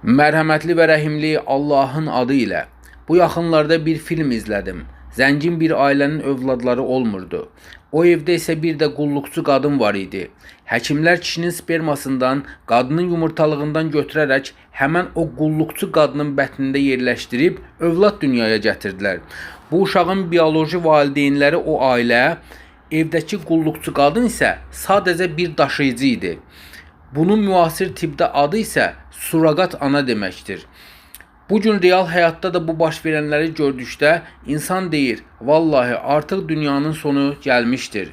Mərhəmətli və rəhimli Allahın adı ilə. Bu yaxınlarda bir film izlədim. Zəngin bir ailənin övladları olmurdu. O evdə isə bir də qulluqçu qadın var idi. Həkimlər kişinin spermasından, qadının yumurtalığından götürərək həmən o qulluqçu qadının bətnində yerləşdirib övlad dünyaya gətirdilər. Bu uşağın bioloji valideynləri o ailə, evdəki qulluqçu qadın isə sadəcə bir daşıyıcı idi. Bunun müasir tibbdə adı isə surrogat ana deməkdir. Bugün real həyatda da bu baş verənləri gördükdə insan deyir, vallahi artıq dünyanın sonu gəlmişdir.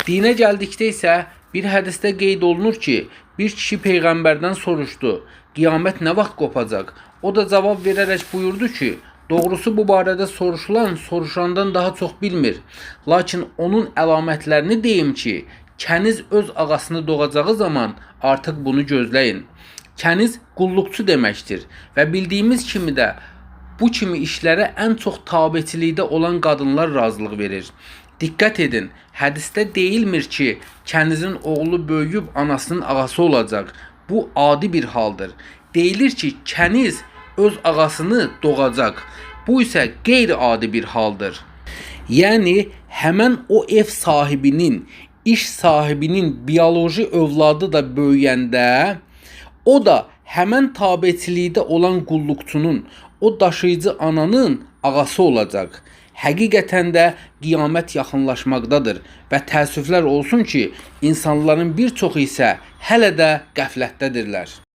Dinə gəldikdə isə bir hədisdə qeyd olunur ki, bir kişi peyğəmbərdən soruşdu, qiyamət nə vaxt qopacaq? O da cavab verərək buyurdu ki, doğrusu bu barədə soruşulan soruşandan daha çox bilmir. Lakin onun əlamətlərini deyim ki, kəniz öz ağasını doğacağı zaman artıq bunu gözləyin. Kəniz qulluqçu deməkdir və bildiyimiz kimi də bu kimi işlərə ən çox tabeçilikdə olan qadınlar razılıq verir. Diqqət edin, hədisdə deyilmir ki, kənizin oğlu böyüyüb anasının ağası olacaq. Bu adi bir haldır. Deyilir ki, kəniz öz ağasını doğacaq. Bu isə qeyri-adi bir haldır. Yəni, həmən o ev sahibinin, iş sahibinin bioloji övladı da böyüyəndə, o da həmən tabeçilikdə olan qulluqçunun, o daşıyıcı ananın ağası olacaq. Həqiqətən də qiyamət yaxınlaşmaqdadır və təəssüflər olsun ki, insanların bir çoxu isə hələ də qəflətdədirlər.